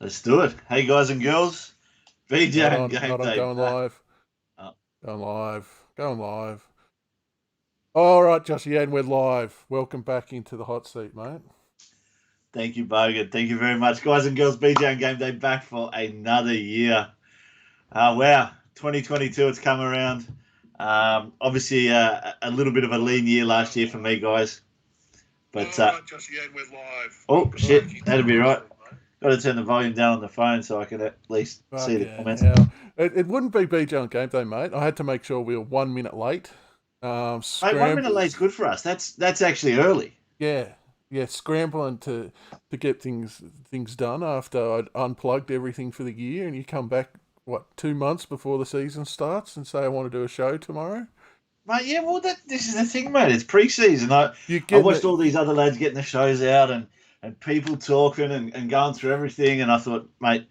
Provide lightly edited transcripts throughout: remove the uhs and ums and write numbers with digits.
Let's do it. Hey, guys and girls. BJ and Game Not on Day going back. live. Oh, Going live. Going live. All right, Joshy, and we're live. Welcome back into the hot seat, mate. thank you, Bogan. Thank you very much. Guys and girls, BJ and Game Day back for another year. Wow. 2022, it's come around. Obviously, a little bit of a lean year last year for me, guys. But, All right, Joshy, and we're live. oh, shit. That'd be right. Got to turn the volume down on the phone so I can at least see the Fucking comments. hell. It wouldn't be BJ on Game Day, mate. I had to make sure we were 1 minute late. Mate, 1 minute late's good for us. That's actually early. Yeah. Yeah, scrambling to get things done after I'd unplugged everything for the year, and you come back, 2 months before the season starts and say I want to do a show tomorrow? Mate, yeah, well, this is the thing, mate. It's pre-season. I watched all these other lads getting the shows out and people talking and going through everything, and I thought, mate,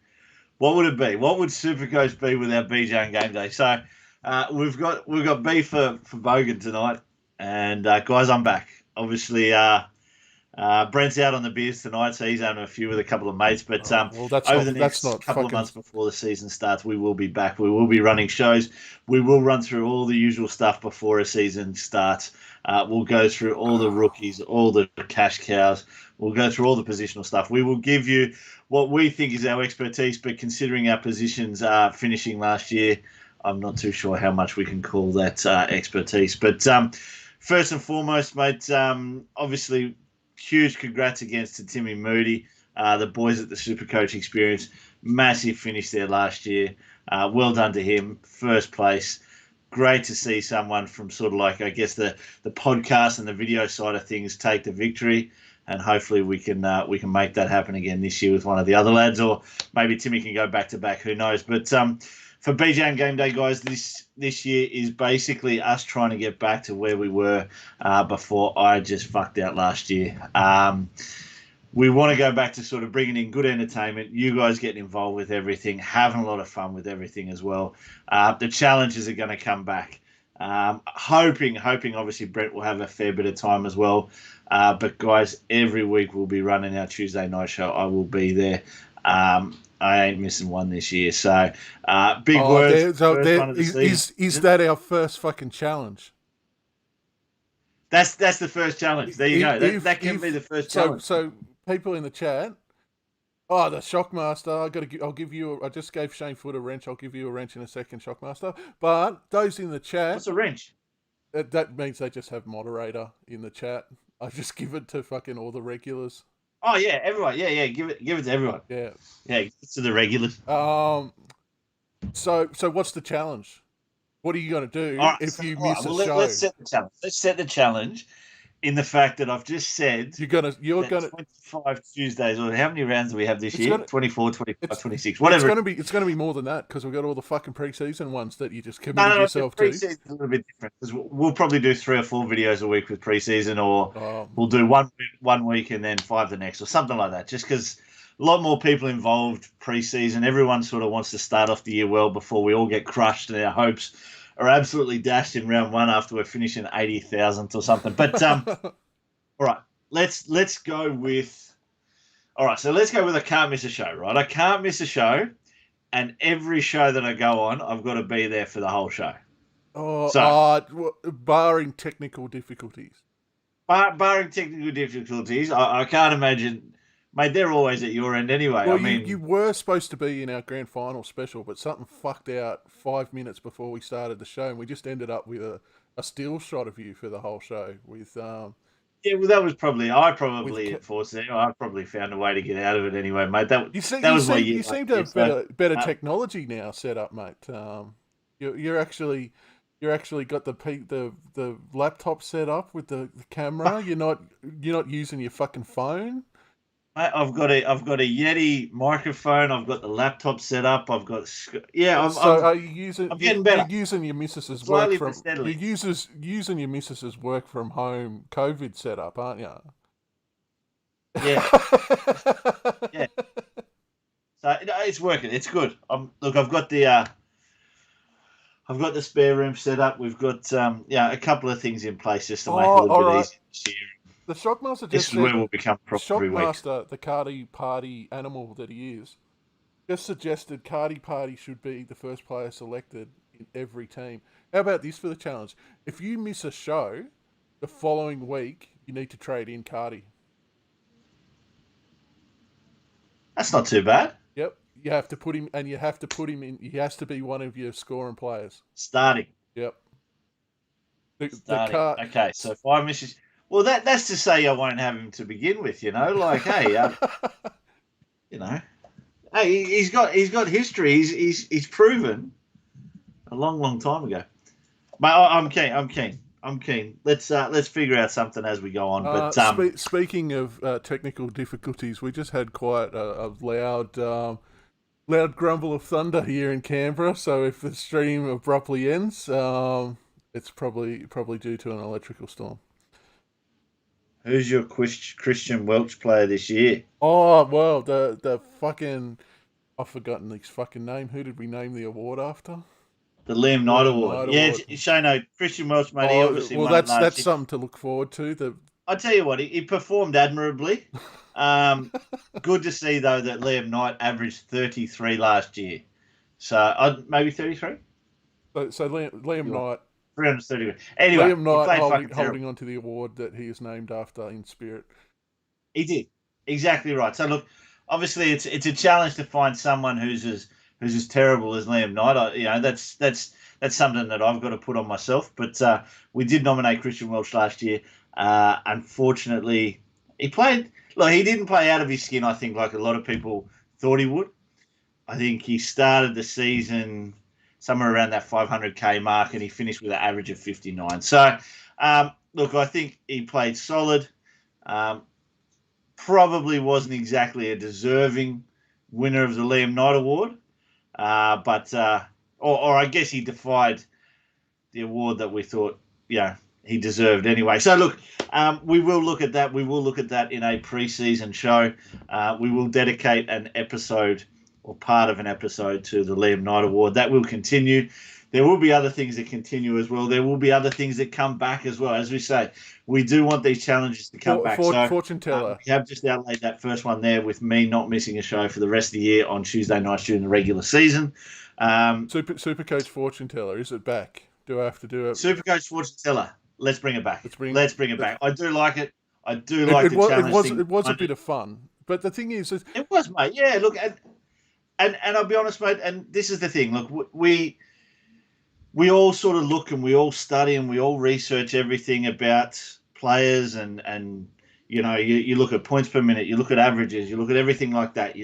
what would it be? What would Supercoach be without BJ and Game Day? So we've got B for Bogan tonight, and guys, I'm back. Obviously, Brent's out on the beers tonight, so he's having a few with a couple of mates. But over the next couple of months before the season starts, we will be back. We will be running shows. We will run through all the usual stuff before a season starts. We'll go through all the rookies, all the cash cows. We'll go through all the positional stuff. We will give you what we think is our expertise, but considering our positions finishing last year, I'm not too sure how much we can call that expertise. But first and foremost, mate, obviously, huge congrats against to Timmy Moody, the boys at the Supercoach Experience. Massive finish there last year. Well done to him. First place. Great to see someone from sort of like, I guess, the podcast and the video side of things take the victory. And hopefully we can make that happen again this year with one of the other lads, or maybe Timmy can go back to back. Who knows? But for BJ and Game Day, guys, this year is basically us trying to get back to where we were before I just fucked out last year. We want to go back to sort of bringing in good entertainment, you guys getting involved with everything, having a lot of fun with everything as well. The challenges are going to come back. Hoping, obviously, Brent will have a fair bit of time as well. But, guys, every week we'll be running our Tuesday night show. I will be there. I ain't missing one this year. So, big words. Is that our first fucking challenge? That's the first challenge. There you go. That can be the first challenge. So people in the chat, the Shockmaster. I just gave Shane Foot a wrench. I'll give you a wrench in a second, Shockmaster. But those in the chat, what's a wrench? That means they just have moderator in the chat. I just give it to fucking all the regulars. Oh yeah, everyone. Yeah. Give it to everyone. Yeah. To the regulars. So what's the challenge? What are you going to do if you miss a show? Let's set the challenge. Let's set the challenge in the fact that I've just said you're gonna 25 Tuesdays, or how many rounds do we have this year? 24, 25, 26, whatever. It's going to be more than that, because we've got all the fucking preseason ones that you just committed yourself to. Preseason's a little bit different, because we'll probably do 3 or 4 videos a week with preseason, or we'll do one week and then 5 the next, or something like that, just because a lot more people involved preseason. Everyone sort of wants to start off the year well before we all get crushed and our hopes are absolutely dashed in round 1 after we're finishing 80,000th or something. But all right, let's go with. All right, so let's go with I can't miss a show, right? I can't miss a show, and every show that I go on, I've got to be there for the whole show. Barring technical difficulties. Barring technical difficulties, I can't imagine. Mate, they're always at your end anyway. Well, you were supposed to be in our grand final special, but something fucked out 5 minutes before we started the show, and we just ended up with a still shot of you for the whole show. With yeah, well, that was I probably enforced it. I probably found a way to get out of it anyway, mate. You seem to have better technology now set up, mate. You're actually got the laptop set up with the camera. You're not using your fucking phone. I've got a Yeti microphone. I've got the laptop set up. I've got are you using? I'm getting better. You're using your missus's work from. You're using your missus's work from home COVID setup, aren't you? Yeah. Yeah. So it's working. It's good. Look, I've got the spare room set up. We've got a couple of things in place just to make it a little bit easier this year. The Shockmaster this is where we'll become proper every week. Shockmaster, the Cardi party animal that he is, just suggested Cardi Party should be the first player selected in every team. How about this for the challenge? If you miss a show, the following week you need to trade in Cardi. That's not too bad. Yep, you have to put him, and you have to put him in. He has to be one of your scoring players. Starting. Yep. Starting. Okay, so if I miss, well, that's to say I won't have him to begin with. Like, hey, hey, he's got history. He's proven a long time ago. But I'm keen. Let's figure out something as we go on. But speaking of technical difficulties, we just had quite a loud grumble of thunder here in Canberra. So if the stream abruptly ends, it's probably due to an electrical storm. Who's your Christian Welch player this year? Oh well, the fucking, I've forgotten his fucking name. Who did we name the award after? The Liam Knight Award. Yeah, Shano, Christian Welch, mate. He obviously won that's something to look forward to. I tell you what, he performed admirably. Good to see though that Liam Knight averaged 33 last year, so maybe 33. So Liam Knight. 330. Anyway, Liam Knight holding on to the award that he is named after in spirit. He did exactly right. So look, obviously it's a challenge to find someone who's as terrible as Liam Knight. That's something that I've got to put on myself. But we did nominate Christian Welch last year. Unfortunately, he didn't play out of his skin. I think like a lot of people thought he would. I think he started the season somewhere around that 500k mark, and he finished with an average of 59. So, look, I think he played solid. Probably wasn't exactly a deserving winner of the Liam Knight Award, but I guess he defied the award that we thought, he deserved anyway. So, look, we will look at that. We will look at that in a pre-season show. We will dedicate an episode or part of an episode to the Liam Knight Award. That will continue. There will be other things that continue as well. There will be other things that come back as well. As we say, we do want these challenges to come back. So, fortune teller. We have just outlaid that first one there with me not missing a show for the rest of the year on Tuesday nights during the regular season. Supercoach fortune teller, is it back? Do I have to do it? Supercoach fortune teller. Let's bring it back. Let's bring it back. I do like it. I do like the challenge. It was a bit of fun. But the thing is, it was, mate. Yeah, look, and I'll be honest, mate, and this is the thing. Look, we all sort of look and we all study and we all research everything about players and you look at points per minute, you look at averages, you look at everything like that.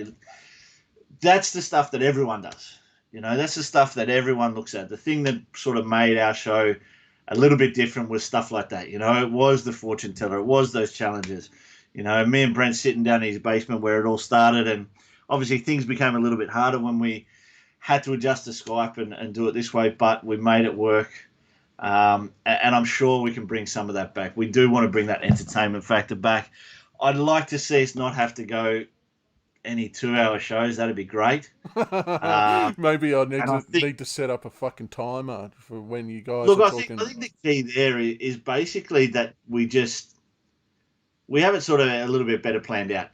That's the stuff that everyone does. That's the stuff that everyone looks at. The thing that sort of made our show a little bit different was stuff like that. It was the fortune teller. It was those challenges. Me and Brent sitting down in his basement where it all started, and obviously things became a little bit harder when we had to adjust to Skype and do it this way, but we made it work. And I'm sure we can bring some of that back. We do want to bring that entertainment factor back. I'd like to see us not have to go any 2-hour shows. That'd be great. Maybe I need to set up a fucking timer for when you guys are talking. I think the key there is basically that we have it sort of a little bit better planned out,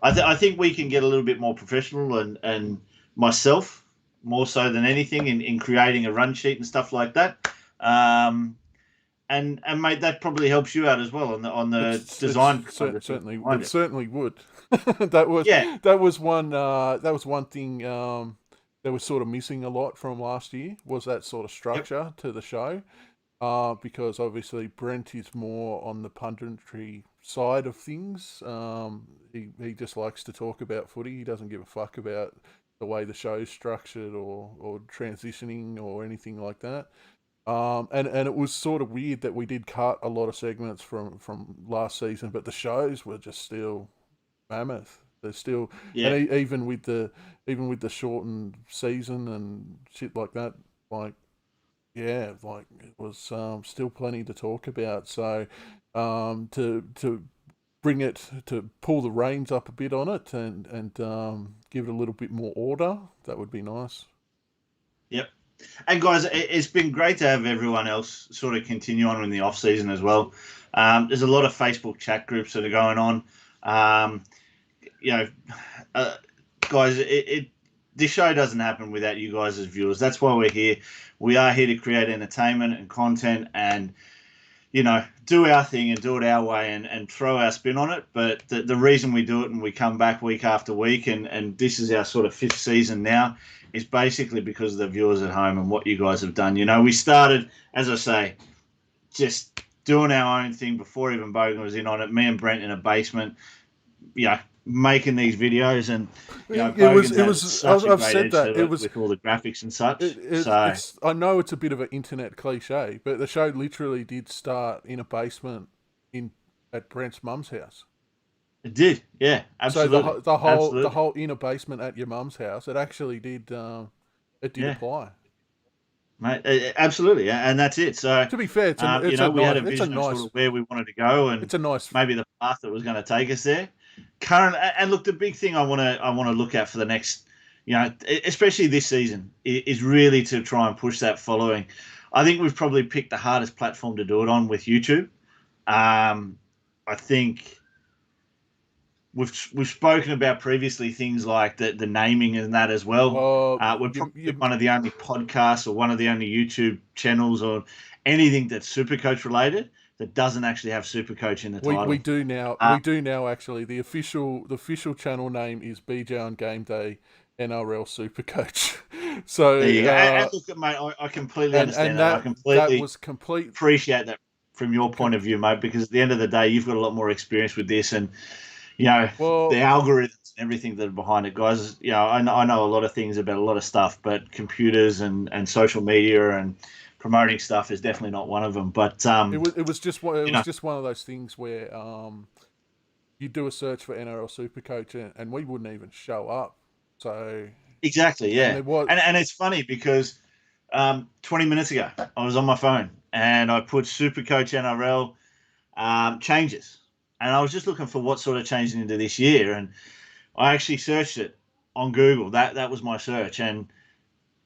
I think we can get a little bit more professional and myself more so than anything in creating a run sheet and stuff like that. And mate, that probably helps you out as well on the design. Certainly would. That was one thing that was sort of missing a lot from last year, was that sort of structure to the show. Because obviously Brent is more on the punditry side of things. He just likes to talk about footy. He doesn't give a fuck about the way the show's structured or transitioning or anything like that. And it was sort of weird that we did cut a lot of segments from last season, but the shows were just still mammoth. They're still, and even with the shortened season and shit like that, it was still plenty to talk about. So to bring it, to pull the reins up a bit on it and give it a little bit more order, that would be nice. Yep. And guys, it's been great to have everyone else sort of continue on in the off season as well. There's a lot of Facebook chat groups that are going on. Guys, this show doesn't happen without you guys as viewers. That's why we're here. We are here to create entertainment and content and, do our thing and do it our way and throw our spin on it. But the reason we do it and we come back week after week and this is our sort of 5th season now is basically because of the viewers at home and what you guys have done. We started, as I say, just doing our own thing before even Bogan was in on it. Me and Brent in a basement, making these videos, and I've said that it was with all the graphics and such. I know it's a bit of an internet cliche, but the show literally did start in a basement at Brent's mum's house. It did, yeah, absolutely. So the whole inner basement at your mum's house, it actually did apply. Mate, absolutely, and that's it. So to be fair, we had a vision of sort of where we wanted to go, and maybe the path that was going to take us there. And look, the big thing I want to look at for the next, especially this season, is really to try and push that following. I think we've probably picked the hardest platform to do it on with YouTube. I think we've spoken about previously things like the naming and that as well. We're probably one of the only podcasts or one of the only YouTube channels or anything that's Supercoach related that doesn't actually have Supercoach in the title. We do now. Actually, the official channel name is BJ on Game Day NRL Supercoach. So there you go. And look, mate, I completely understand that. I completely appreciate that from your point of view, mate. Because at the end of the day, you've got a lot more experience with this, and the algorithms and everything that are behind it, guys. I know a lot of things about a lot of stuff, but computers and social media and promoting stuff is definitely not one of them. But it was just one of those things where you do a search for NRL Supercoach and we wouldn't even show up. So exactly, yeah. And it's funny because 20 minutes ago I was on my phone and I put Supercoach NRL changes, and I was just looking for what sort of changed into this year, and I actually searched it on Google. That was my search, and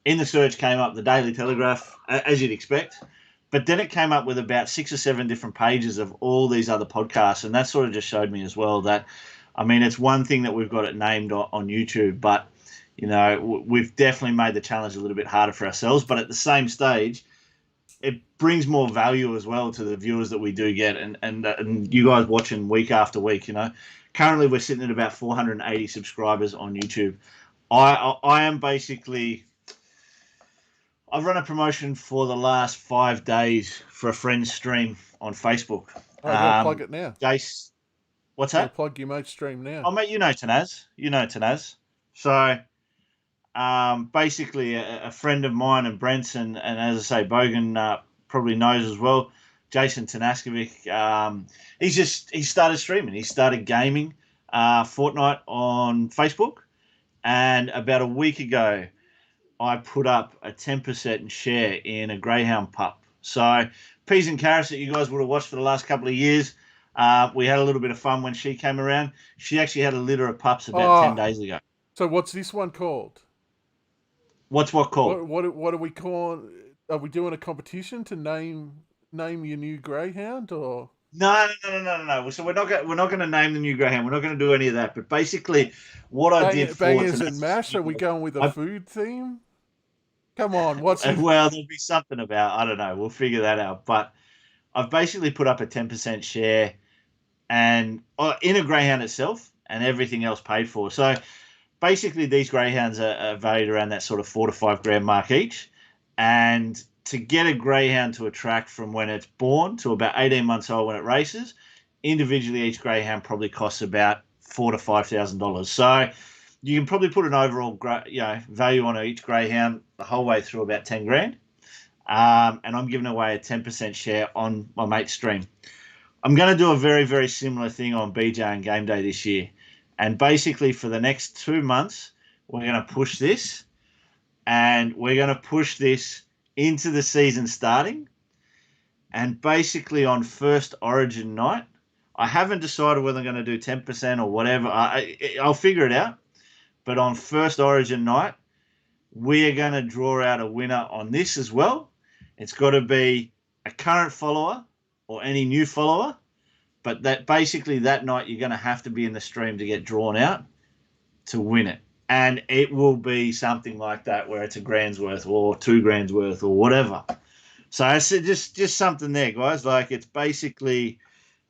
in the search came up the Daily Telegraph, as you'd expect, but then it came up with about 6 or 7 different pages of all these other podcasts, and that sort of just showed me as well that, it's one thing that we've got it named on YouTube, but, we've definitely made the challenge a little bit harder for ourselves, but at the same stage, it brings more value as well to the viewers that we do get and you guys watching week after week, Currently, we're sitting at about 480 subscribers on YouTube. I am basically... I've run a promotion for the last 5 days for a friend's stream on Facebook. Plug it now. Jace, what's that? Plug your mate's stream now. Oh, mate, Tanaz. So, basically, a friend of mine and Brent's, and as I say, Bogan probably knows as well, Jason Tanaskovic, he started streaming. He started gaming Fortnite on Facebook, and about a week ago, I put up a 10% share in a Greyhound pup. So Peas and Carrots that you guys would have watched for the last couple of years, we had a little bit of fun when she came around. She actually had a litter of pups about 10 days ago. So what's this one called? What's what called? What are we calling? Are we doing a competition to name your new Greyhound or? No. So we're not going to name the new Greyhound. We're not going to do any of that. But basically, what I did for Bangers and Mash. Are we going with a food theme? Come on, well, there'll be something about, I don't know, we'll figure that out. But I've basically put up a 10% share and in a Greyhound itself and everything else paid for. So basically these Greyhounds are valued around that sort of $4 to $5 grand mark each. And to get a Greyhound to a track from when it's born to about 18 months old when it races, individually each Greyhound probably costs about $4,000 to $5,000. So you can probably put an overall value on each Greyhound the whole way through about 10 grand. And I'm giving away a 10% share on my mate's stream. I'm going to do a very, very similar thing on BJ and Game Day this year. And basically for the next 2 months, we're going to push this. And we're going to push this into the season starting. And basically on first Origin night, I haven't decided whether I'm going to do 10% or whatever. I'll figure it out. But on first Origin night, we are going to draw out a winner on this as well. It's got to be a current follower or any new follower. But that basically that night you're going to have to be in the stream to get drawn out to win it. and it will be something like that where it's a grand's worth or 2 grand's worth or whatever. So it's just something there, guys. Like it's basically,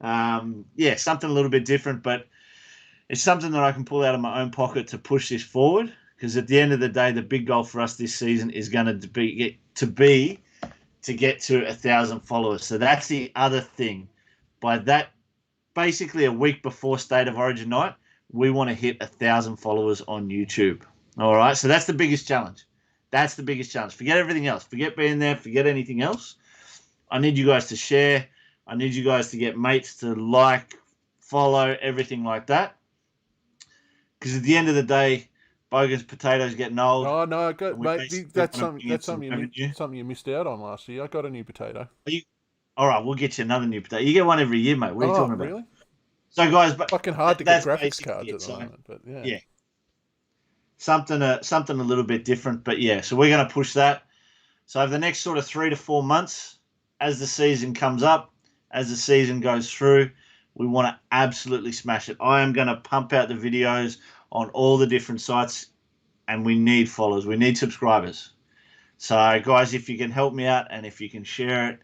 something a little bit different, but it's something that I can pull out of my own pocket to push this forward. Because at the end of the day, the big goal for us this season is going to be to get to 1,000 followers. So that's the other thing. By that, basically a week before State of Origin night, we want to hit 1,000 followers on YouTube. All right. So that's the biggest challenge. That's the biggest challenge. Forget everything else. Forget being there. Forget anything else. I need you guys to share. I need you guys to get mates to like, follow, everything like that. Because at the end of the day, Bogan's potatoes getting old. Oh no, I got mate. That's something you missed out on last year. I got a new potato. All right, we'll get you another new potato. You get one every year, mate. What are you talking about? Really? So, guys, fucking hard to get graphics cards at the moment, but yeah. Something a little bit different, but yeah. So we're going to push that. So over the next sort of 3 to 4 months, as the season comes up, as the season goes through, we want to absolutely smash it. I am going to pump out the videos on all the different sites, and we need followers. We need subscribers. So, guys, if you can help me out and if you can share it,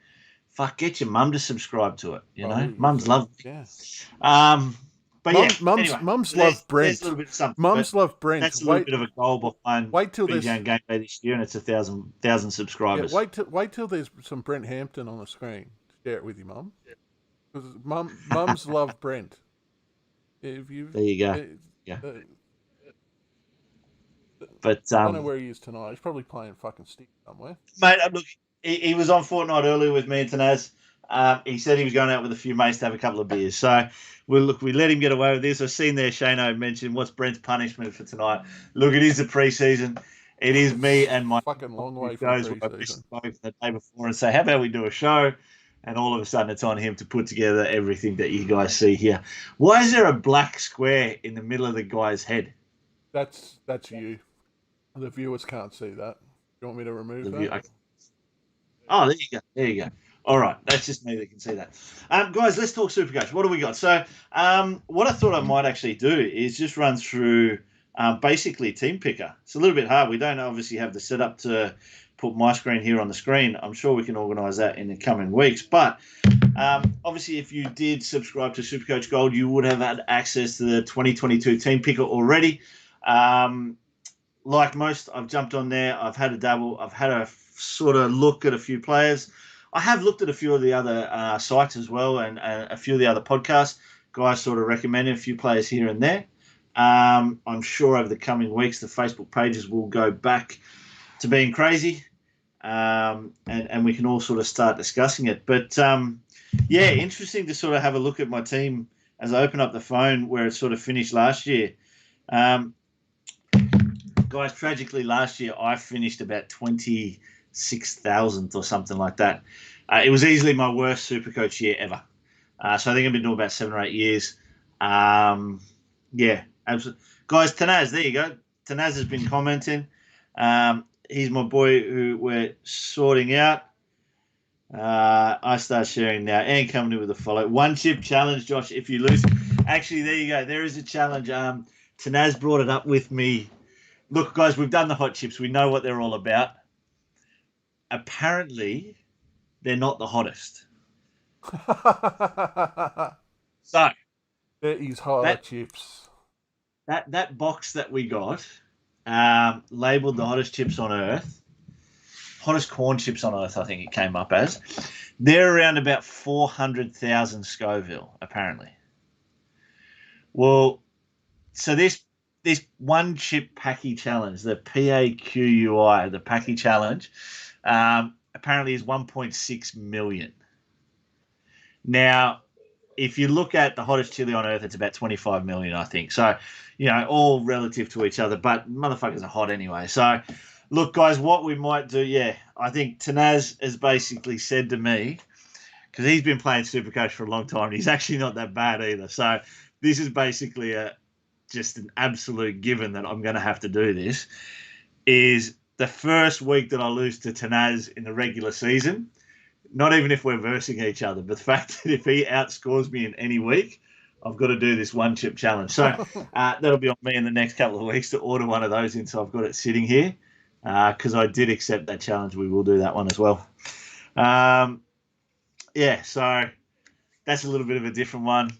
get your mum to subscribe to it. You know, mums love me. Yeah. But mums love Brent. There's a little bit of something. Mums love Brent. That's a little bit of a goal behind BJ Game Day this year, and it's 1,000 subscribers. Yeah, wait till there's some Brent Hampton on the screen. Share it with your mum. Because mums love Brent. There you go. But I don't know where he is tonight. He's probably playing fucking stick somewhere. Mate, look, he was on Fortnite earlier with me and Tanaz. He said he was going out with a few mates to have a couple of beers. So we let him get away with this. I've seen there Shano mentioned what's Brent's punishment for tonight. Look, it is the preseason. It is me and my fucking long way from preseason. The day before and say, how about we do a show? And all of a sudden it's on him to put together everything that you guys see here. Why is there a black square in the middle of the guy's head? That's you. The viewers can't see that. You want me to remove that? Oh, there you go. All right, that's just me that can see that. Guys, let's talk Supercoach. What do we got? So what I thought I might actually do is just run through basically Team Picker. It's a little bit hard. We don't obviously have the setup to put my screen here on the screen. I'm sure we can organise that in the coming weeks. But obviously, if you did subscribe to Supercoach Gold, you would have had access to the 2022 Team Picker already. Like most, I've jumped on there. I've had a dabble. I've had a sort of look at a few players. I have looked at a few of the other sites as well and a few of the other podcasts. Guys sort of recommended a few players here and there. I'm sure over the coming weeks, the Facebook pages will go back to being crazy. And we can all sort of start discussing it. But, interesting to sort of have a look at my team as I open up the phone where it sort of finished last year. Guys, tragically last year, I finished about 26,000th or something like that. It was easily my worst Supercoach year ever. So I think I've been doing about 7 or 8 years. Absolutely. Guys, Tanaz, there you go. Tanaz has been commenting. He's my boy who we're sorting out. I start sharing now. And coming in with a follow. 1 chip challenge, Josh, if you lose. Actually, there you go. There is a challenge. Tanaz brought it up with me. Look, guys, we've done the hot chips. We know what they're all about. Apparently, they're not the hottest. So, there is hotter chips. That box that we got, labelled the hottest chips on earth, hottest corn chips on earth, I think it came up as. They're around about 400,000 Scoville, apparently. Well, so this 1 chip Packy challenge, the PAQUI, the Packy challenge, apparently is 1.6 million. Now, if you look at the hottest chili on earth, it's about 25 million, I think. So, all relative to each other, but motherfuckers are hot anyway. So, look, guys, what we might do, I think Tanaz has basically said to me, because he's been playing Supercoach for a long time, and he's actually not that bad either. So, this is basically just an absolute given that I'm going to have to do this, is the first week that I lose to Tanaz in the regular season, not even if we're versing each other, but the fact that if he outscores me in any week, I've got to do this one chip challenge. So that'll be on me in the next couple of weeks to order one of those in. So I've got it sitting here because I did accept that challenge. We will do that one as well. Yeah, so that's a little bit of a different one.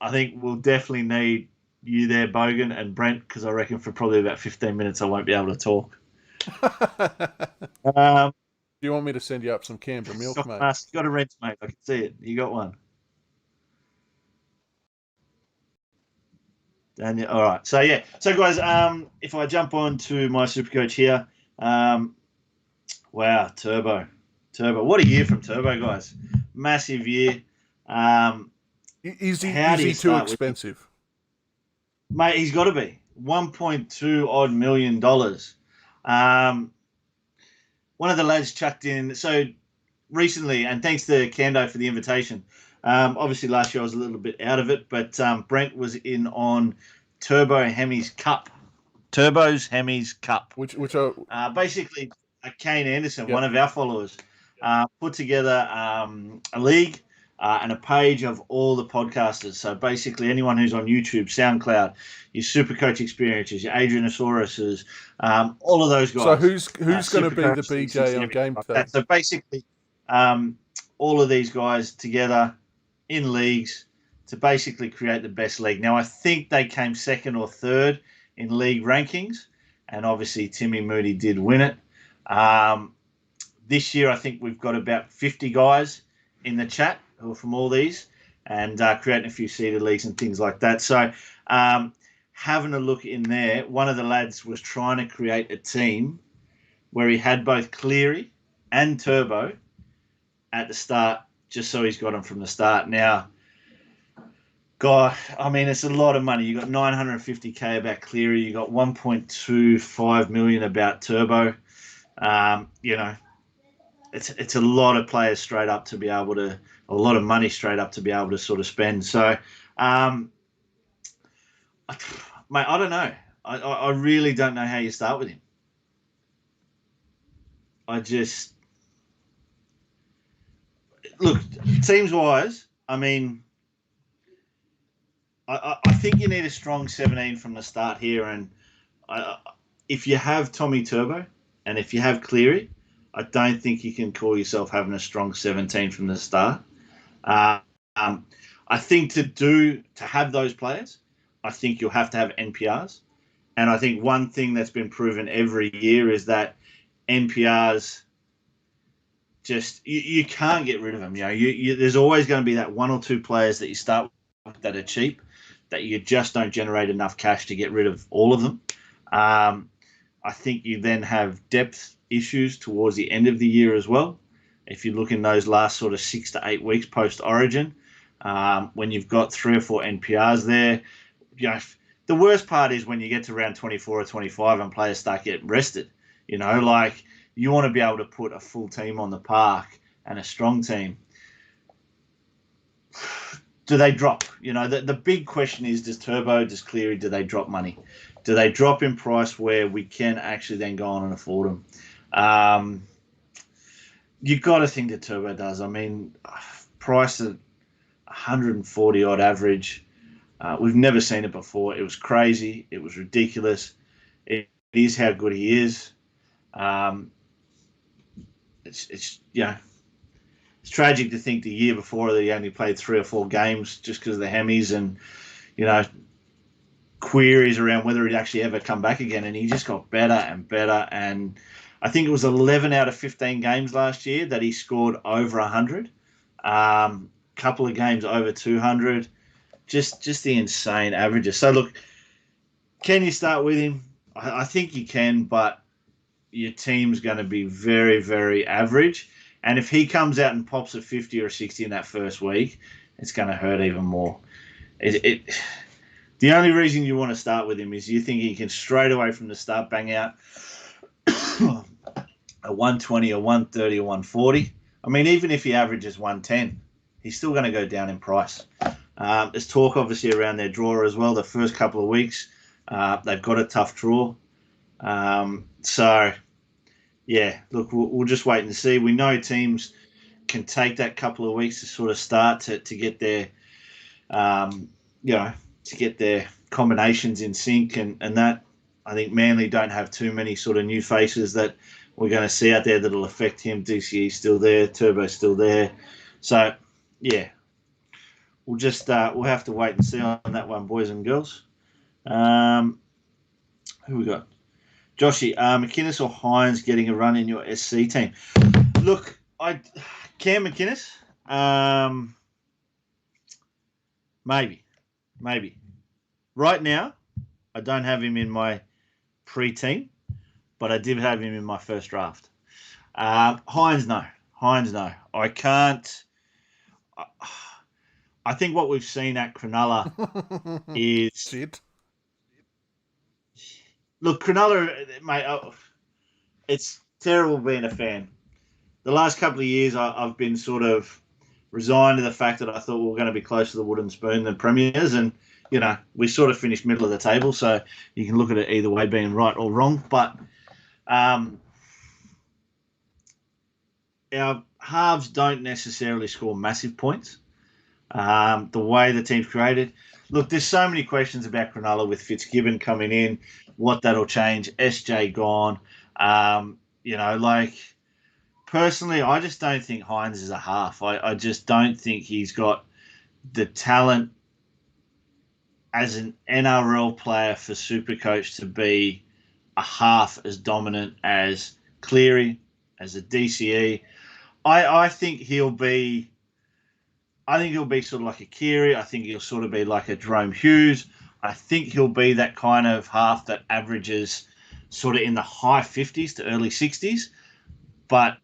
I think we'll definitely need you there, Bogan and Brent, because I reckon for probably about 15 minutes I won't be able to talk. Do you want me to send you up some Canberra milk, mate? You got a rinse, mate. I can see it. You got one. And all right. So yeah. So guys, if I jump on to my Supercoach here, wow, Turbo. What a year from Turbo, guys. Massive year. Is he too expensive? Mate, he's got to be. $1.2 odd million. One of the lads chucked in, so recently, and thanks to Kando for the invitation. Obviously, last year I was a little bit out of it, but Brent was in on Turbo's Hemis Cup. Which are basically Kane Anderson, one of our followers, put together a league and a page of all the podcasters. So basically anyone who's on YouTube, SoundCloud, your Supercoach experiences, your Adrianasauruses, all of those guys. So who's going to be the BJ on game day? So basically all of these guys together in leagues to basically create the best league. Now, I think they came second or third in league rankings, and obviously Timmy Moody did win it. This year, I think we've got about 50 guys in the chat who are from all these and creating a few seeded leagues and things like that. So having a look in there, one of the lads was trying to create a team where he had both Cleary and Turbo at the start, just so he's got them from the start. Now, God, I mean, it's a lot of money. You got 950K about Cleary. You got 1.25 million about Turbo. It's a lot of players straight up to be able to, a lot of money straight up to be able to sort of spend. So, mate, I don't know. I really don't know how you start with him. Look, teams wise, I mean, I think you need a strong 17 from the start here. And if you have Tommy Turbo and if you have Cleary, I don't think you can call yourself having a strong 17 from the start. I think to have those players, I think you'll have to have NPRs. And I think one thing that's been proven every year is that NPRs just you can't get rid of them. There's always going to be that one or two players that you start with that are cheap, that you just don't generate enough cash to get rid of all of them. I think you then have depth issues towards the end of the year as well. If you look in those last sort of 6 to 8 weeks post-Origin, when you've got 3 or 4 NPRs there, the worst part is when you get to round 24 or 25 and players start getting rested. Like you want to be able to put a full team on the park and a strong team. Do they drop? The big question is, does Turbo, does Cleary, do they drop money? Do they drop in price where we can actually then go on and afford them? You've got to think that Turbo does. I mean, price at 140 odd average. We've never seen it before. It was crazy. It was ridiculous. It is how good he is. It's tragic to think the year before that he only played 3 or 4 games just because of the Hemis and, queries around whether he'd actually ever come back again. And he just got better and better. And I think it was 11 out of 15 games last year that he scored over 100. Couple of games over 200. Just the insane averages. So, look, can you start with him? I think you can, but your team's going to be very, very average. And if he comes out and pops a 50 or 60 in that first week, it's going to hurt even more. The only reason you want to start with him is you think he can straight away from the start bang out a 120 or 130 or 140. I mean, even if he averages 110, he's still going to go down in price. There's talk, obviously, around their draw as well. The first couple of weeks, they've got a tough draw. So, yeah, look, we'll just wait and see. We know teams can take that couple of weeks to sort of start to get their you know, to get their combinations in sync and that. I think Manly don't have too many sort of new faces that we're going to see out there that'll affect him. DCE's still there, Turbo's still there. So, yeah, we'll just we'll have to wait and see on that one, boys and girls. Who we got? Joshy, McInnes or Hines getting a run in your SC team? Look, Cam McInnes, maybe. Right now, I don't have him in my pre-team, but I did have him in my first draft. Hines, no. I can't. I think what we've seen at Cronulla is... Shit. Look, Cronulla, mate, it's terrible being a fan. The last couple of years, I've been sort of resigned to the fact that I thought we were going to be closer to the wooden spoon than premiers, and you know we sort of finished middle of the table, so you can look at it either way, being right or wrong. But our halves don't necessarily score massive points. The way the team's created. Look, there's so many questions about Cronulla with Fitzgibbon coming in, what that'll change. SJ gone. Personally, I just don't think Hines is a half. I just don't think he's got the talent as an NRL player for Supercoach to be a half as dominant as Cleary, as a DCE. I think he'll be sort of like a Keary. I think he'll sort of be like a Jerome Hughes. I think he'll be that kind of half that averages sort of in the high 50s to early 60s. But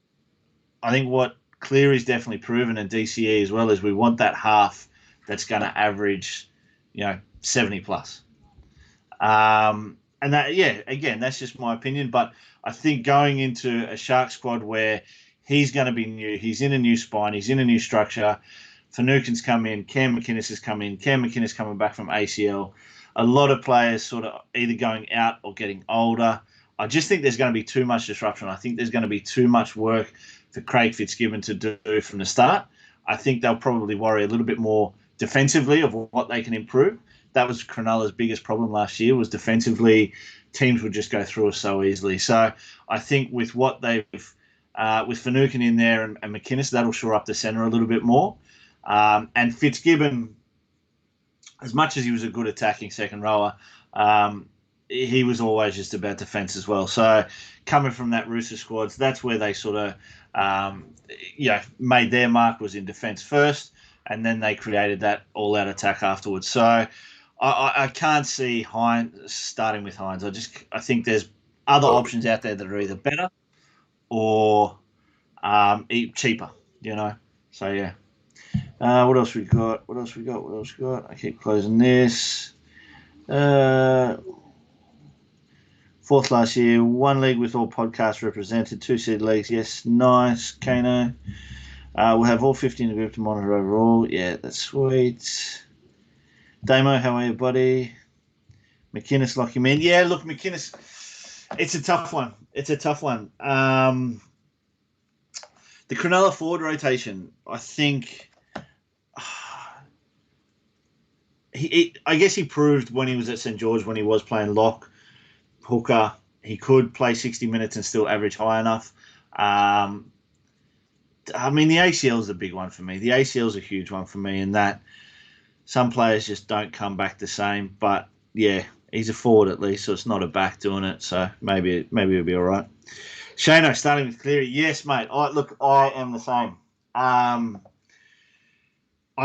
I think what Cleary's definitely proven, and DCE as well, is we want that half that's going to average, 70 plus. And that, yeah, again, that's just my opinion. But I think going into a Shark squad where he's going to be new, he's in a new spine, he's in a new structure. Finucane's come in, Cam McInnes has come in, Cam McInnes coming back from ACL. A lot of players sort of either going out or getting older. I just think there's going to be too much disruption. I think there's going to be too much work for Craig Fitzgibbon to do from the start. I think they'll probably worry a little bit more defensively of what they can improve. That was Cronulla's biggest problem last year, was defensively, teams would just go through us so easily. So I think with what they've, with Finucane in there and McInnes, that'll shore up the centre a little bit more. And Fitzgibbon, as much as he was a good attacking second rower, he was always just about defence as well. So coming from that Rooster squads, that's where they sort of, made their mark, was in defence first, and then they created that all-out attack afterwards. So I can't see Hines starting with Hines. I think there's other options out there that are either better or cheaper, So, yeah. What else we got? I keep closing this. Fourth last year, one league with all podcasts represented, 2 seed leagues. Yes, nice, Kano. We'll have all 50 in the group to monitor overall. Yeah, that's sweet. Damo, how are you, buddy? McInnes, lock him in. Yeah, look, McInnes, it's a tough one. The Cronulla forward rotation, I think... I guess he proved when he was at St. George, when he was playing lock, hooker, he could play 60 minutes and still average high enough. The ACL is a big one for me. The ACL is a huge one for me, in that some players just don't come back the same. But, yeah, he's a forward at least, so it's not a back doing it. So maybe it'll be all right. Shano, starting with Cleary. Yes, mate. I am the same. I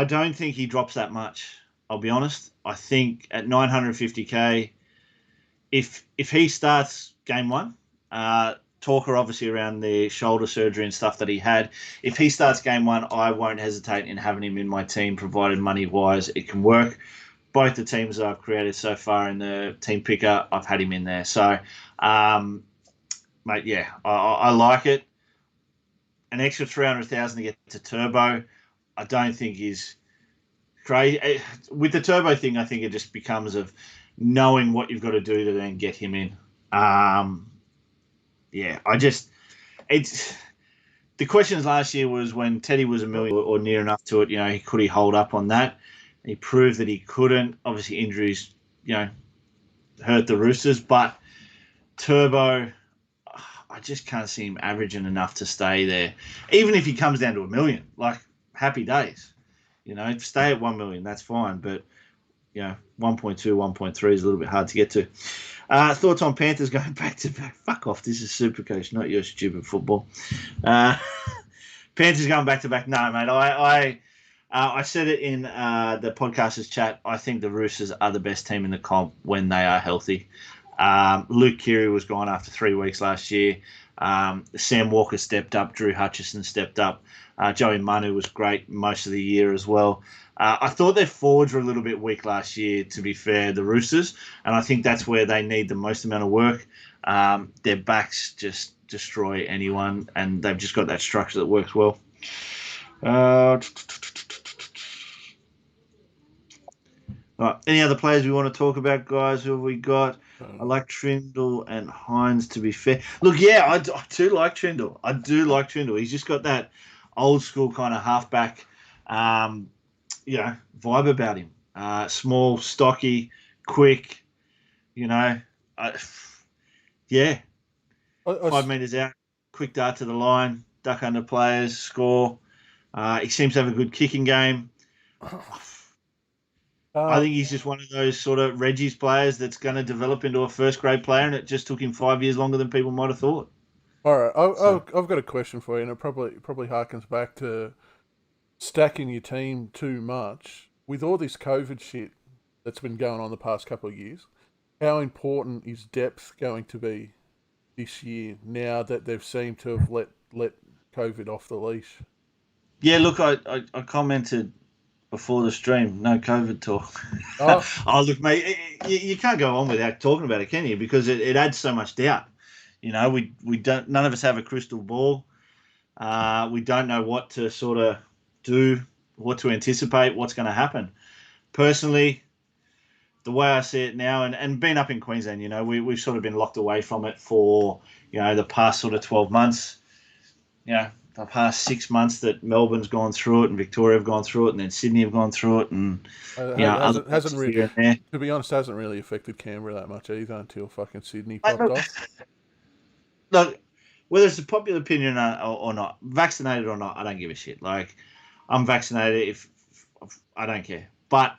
don't think he drops that much. I'll be honest. I think at 950k, if he starts game one, Talker obviously around the shoulder surgery and stuff that he had, if he starts game one, I won't hesitate in having him in my team, provided money-wise it can work. Both the teams I've created so far in the team picker, I've had him in there. So, mate, yeah, I like it. An extra 300,000 to get to Turbo, I don't think is... crazy. With the Turbo thing, I think it just becomes of knowing what you've got to do to then get him in. The questions last year was when Teddy was $1 million or near enough to it, could he hold up on that? He proved that he couldn't. Obviously, injuries, hurt the Roosters, but Turbo, I just can't see him averaging enough to stay there. Even if he comes down to 1 million, happy days. Stay at 1 million, that's fine. But 1.2, 1.3 is a little bit hard to get to. Thoughts on Panthers going back to back? Fuck off. This is Supercoach, not your stupid football. Panthers going back to back. No, mate. I said it in the podcasters chat. I think the Roosters are the best team in the comp when they are healthy. Luke Keary was gone after 3 weeks last year. Sam Walker stepped up. Drew Hutchison stepped up. Joey Manu was great most of the year as well. I thought their forwards were a little bit weak last year, to be fair, the Roosters, and I think that's where they need the most amount of work. Their backs just destroy anyone, and they've just got that structure that works well. Right. Any other players we want to talk about, guys? Who have we got? I like Trindle and Hines, to be fair. Look, yeah, I do like Trindle. He's just got that old school kind of halfback, vibe about him. Small, stocky, quick, yeah. 5 meters out, quick dart to the line, duck under players, score. He seems to have a good kicking game. I think he's just one of those sort of Reggie's players that's going to develop into a first-grade player, and it just took him 5 years longer than people might have thought. All right, I've got a question for you, and it probably harkens back to stacking your team too much. With all this COVID shit that's been going on the past couple of years, how important is depth going to be this year now that they've seemed to have let COVID off the leash? Yeah, look, I commented before the stream, no COVID talk. Oh, Look, mate, you can't go on without talking about it, can you? Because it adds so much doubt. We don't. None of us have a crystal ball. We don't know what to sort of do, what to anticipate, what's going to happen. Personally, the way I see it now, and being up in Queensland, we've sort of been locked away from it for the past sort of 12 months. The past 6 months that Melbourne's gone through it, and Victoria have gone through it, and then Sydney have gone through it, and hasn't really, to be honest, hasn't really affected Canberra that much either until fucking Sydney popped off. Look, whether it's a popular opinion or not, vaccinated or not, I don't give a shit. Like, I'm vaccinated. If I don't care, but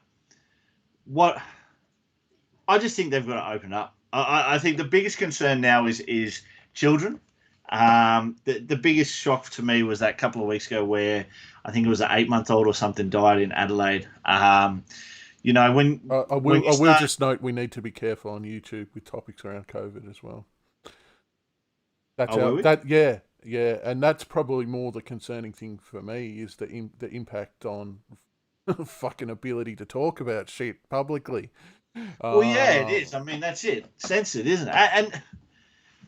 I just think they've got to open up. I think the biggest concern now is children. The biggest shock to me was that couple of weeks ago where I think it was an 8-month-old or something died in Adelaide. I will just note we need to be careful on YouTube with topics around COVID as well. Yeah, and that's probably more the concerning thing for me is the impact on fucking ability to talk about shit publicly. Well, yeah, it is. I mean, that's it. Censored, isn't it? And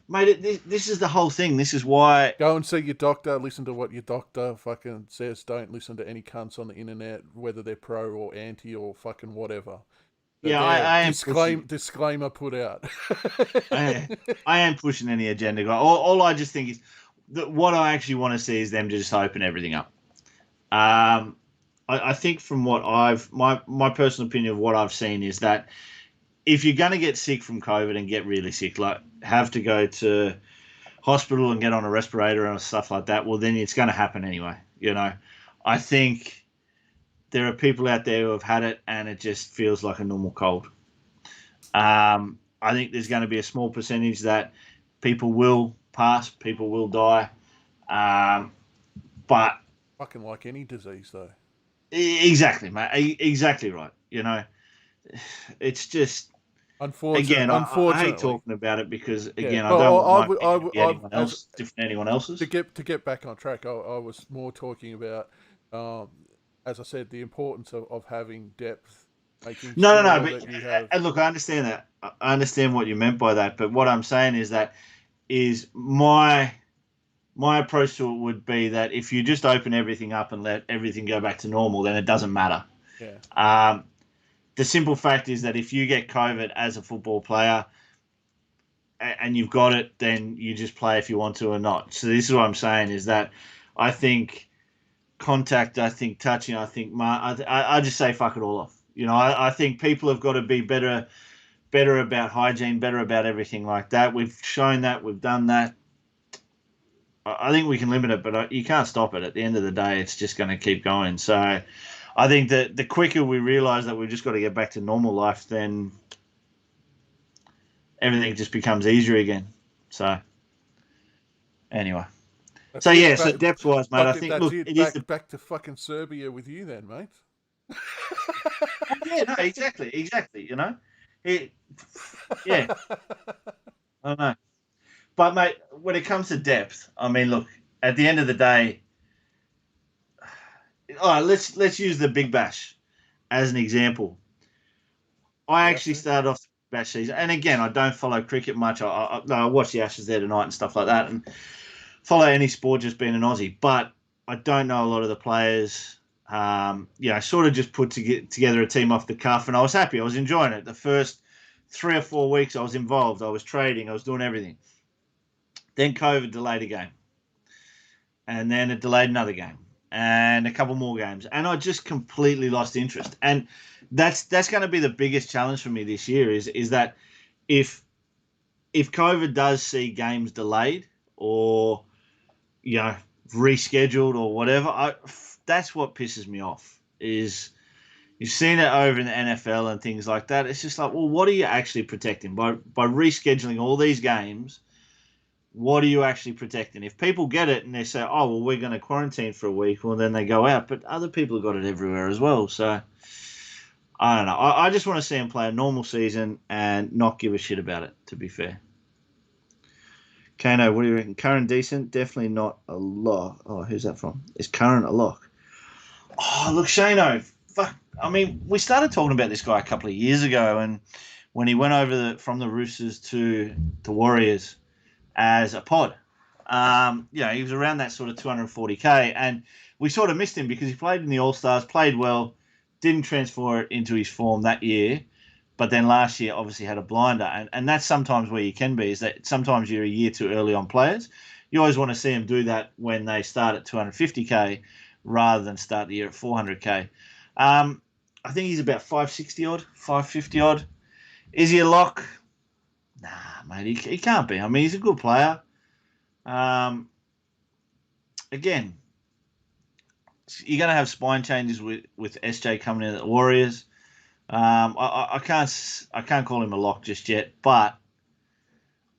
mate, this is the whole thing. This is why... Go and see your doctor. Listen to what your doctor fucking says. Don't listen to any cunts on the internet, whether they're pro or anti or fucking whatever. Yeah, I am disclaimer put out. I am pushing any agenda. All I just think is that what I actually want to see is them to just open everything up. I think from what my personal opinion of what I've seen is that if you're going to get sick from COVID and get really sick, like have to go to hospital and get on a respirator and stuff like that, well, then it's going to happen anyway. I think there are people out there who have had it and it just feels like a normal cold. I think there's going to be a small percentage that people will pass, people will die. But fucking like any disease, though. Exactly, mate. Exactly right. It's just... Unfortunately, I hate talking about it because, again, I don't want anyone else's. To get back on track, I was more talking about, as I said, the importance of having depth. No. And look, I understand that. I understand what you meant by that. But what I'm saying is my approach to it would be that if you just open everything up and let everything go back to normal, then it doesn't matter. Yeah. The simple fact is that if you get COVID as a football player and you've got it, then you just play if you want to or not. So this is what I'm saying is that I think contact, I think touching, I think I just say fuck it all off. I think people have got to be better about hygiene, better about everything like that. We've shown that, we've done that. I think we can limit it, but you can't stop it. At the end of the day, it's just going to keep going. So I think that the quicker we realise that we've just got to get back to normal life, then everything just becomes easier again. So anyway. That's So it. yeah, so depth-wise, mate, I think, that's look, it. it is Back to fucking Serbia with you then, mate. Yeah, no, exactly. Yeah, I know. But mate, when it comes to depth, I mean, look, at the end of the day, all right, let's use the Big Bash as an example. I actually started off the Bash season, and again, I don't follow cricket much. I watch the Ashes there tonight and stuff like that, and follow any sport just being an Aussie. But I don't know a lot of the players. I sort of just put together a team off the cuff, and I was happy. I was enjoying it. The first 3 or 4 weeks, I was involved. I was trading. I was doing everything. Then COVID delayed a game, and then it delayed another game, and a couple more games, and I just completely lost interest. And that's going to be the biggest challenge for me this year. Is that if COVID does see games delayed or rescheduled or whatever, that's what pisses me off. Is you've seen it over in the NFL and things like that. It's just like, well, what are you actually protecting by rescheduling all these games? What are you actually protecting? If people get it and they say, oh, well, we're going to quarantine for a week, well, then they go out. But other people have got it everywhere as well. So I don't know. I just want to see them play a normal season and not give a shit about it, to be fair. Kano, what do you reckon? Curran decent? Definitely not a lock. Oh, who's that from? Is Curran a lock? Oh, look, Shano. Fuck. I mean, we started talking about this guy a couple of years ago, and when he went over from the Roosters to the Warriors as a pod, he was around that sort of 240K, and we sort of missed him because he played in the All Stars, played well, didn't transfer it into his form that year. But then last year, obviously, had a blinder. And that's sometimes where you can be, is that sometimes you're a year too early on players. You always want to see them do that when they start at 250K rather than start the year at 400K. I think he's about 560 odd, 550 odd. Is he a lock? Nah, mate, he can't be. I mean, he's a good player. Again, you're going to have spine changes with SJ coming in at the Warriors. I can't call him a lock just yet, but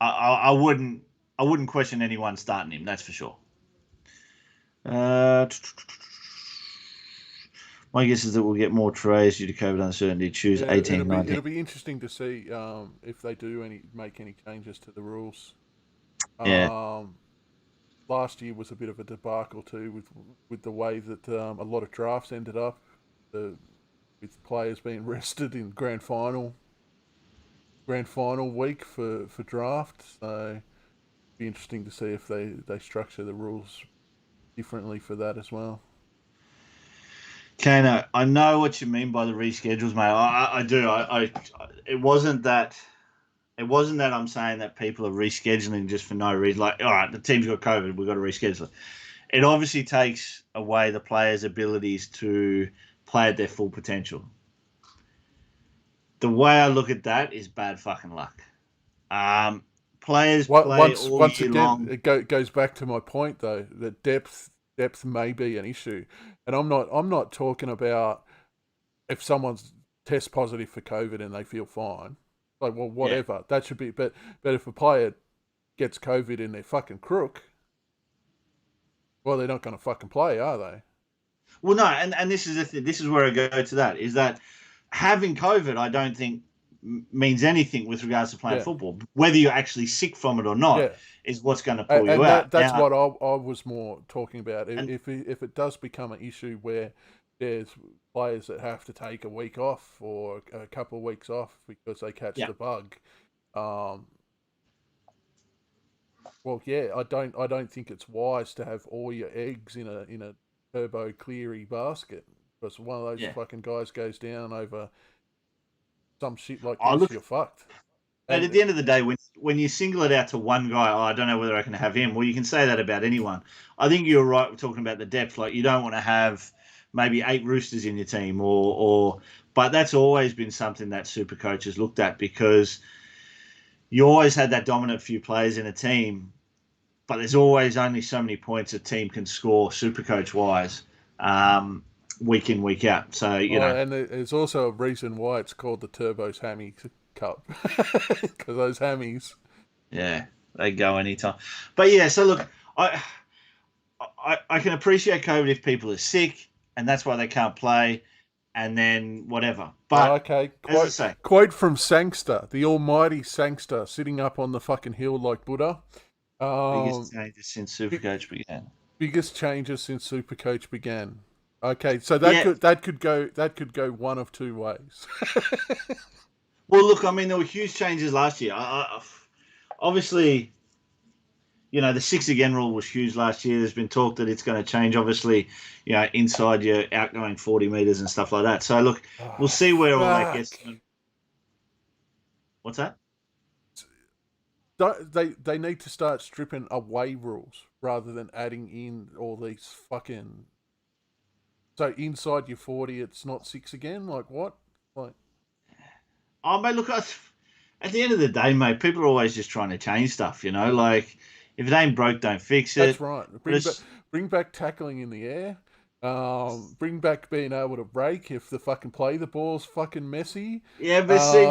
I wouldn't question anyone starting him. That's for sure. My guess is that we'll get more trays due to COVID uncertainty. Choose 18, 19. It'll be interesting to see if they do make any changes to the rules. Yeah. Last year was a bit of a debacle too, with the way that a lot of drafts ended up. With players being rested in grand final week for draft. So it'd be interesting to see if they structure the rules differently for that as well. Kano, I know what you mean by the reschedules, mate. I do. It wasn't that I'm saying that people are rescheduling just for no reason. Like, all right, the team's got COVID, we've got to reschedule it. It obviously takes away the players' abilities to play at their full potential. The way I look at that is bad fucking luck. Players play all year long. It goes back to my point though, that depth may be an issue, and I'm not talking about if someone's test positive for COVID and they feel fine. Like, well, whatever, that should be. But if a player gets COVID and they're fucking crook, well, they're not going to fucking play, are they? Well, no, and this is the thing. This is where I go to that. Is that having COVID, I don't think means anything with regards to playing football. Whether you're actually sick from it or not is what's going to pull you out. That's what I was more talking about. If it does become an issue where there's players that have to take a week off or a couple of weeks off because they catch the bug, well, I don't think it's wise to have all your eggs in a Turbo Cleary basket, because one of those fucking guys goes down over some shit like this, you're fucked. But at the end of the day, when you single it out to one guy, I don't know whether I can have him. Well, you can say that about anyone. I think you're right. We're talking about the depth. Like, you don't want to have maybe 8 Roosters in your team, but that's always been something that Supercoach has looked at, because you always had that dominant few players in a team, but there's always only so many points a team can score Supercoach wise, week in, week out. So and there's also a reason why it's called the Turbo's Hammy Cup, because those hammies. Yeah, they go anytime. But yeah, so look, I can appreciate COVID if people are sick and that's why they can't play, and then whatever. But okay, as I say, quote from Sangster, the almighty Sangster, sitting up on the fucking hill like Buddha. Biggest changes since Supercoach began. Biggest changes since Supercoach began. Okay, so that could go one of two ways. Well, look, I mean, there were huge changes last year. Obviously, the 6 again rule was huge last year. There's been talk that it's going to change, obviously, inside your outgoing 40 metres and stuff like that. So, look, we'll see where all that gets. What's that? They need to start stripping away rules rather than adding in all these fucking... So, inside your 40, it's not 6 again? Like, what? Like... Oh, mate, look, at the end of the day, mate, people are always just trying to change stuff, Like, if it ain't broke, don't fix it. That's right. Bring back tackling in the air. Bring back being able to break if the fucking play the ball's fucking messy. Yeah, but see,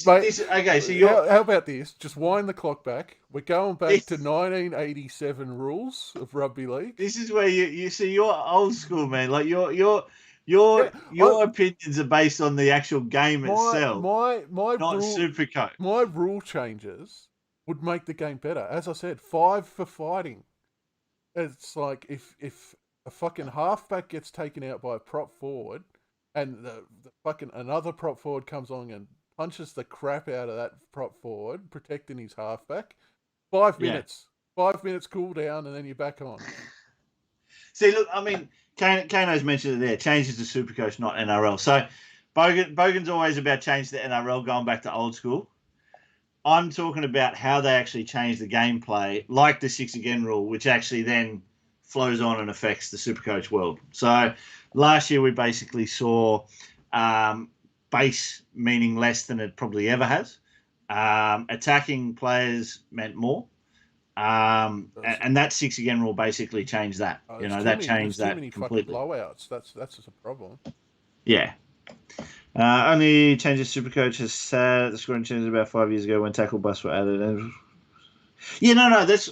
folks, okay, so how about this? Just wind the clock back. We're going back to 1987 rules of rugby league. This is where you see, you're old school, man. Like, your opinions are based on the actual game itself, not Supercoach. My rule changes would make the game better. As I said, 5 for fighting. It's like if a fucking halfback gets taken out by a prop forward, and the fucking another prop forward comes on and punches the crap out of that prop forward, protecting his halfback. 5 minutes. 5 minutes cool down, and then you're back on. See, look, I mean, Kano's mentioned it there. Changes to Supercoach, not NRL. So Bogan's always about change to NRL, going back to old school. I'm talking about how they actually change the gameplay, like the 6 again rule, which actually then flows on and affects the Supercoach world. So last year we basically saw base meaning less than it probably ever has. Attacking players meant more. And that 6 again rule basically changed that. That changed that completely. Blowouts. That's just a problem. Yeah. Only changes Supercoach has said the scoring changed about 5 years ago when tackle busts were added. That's...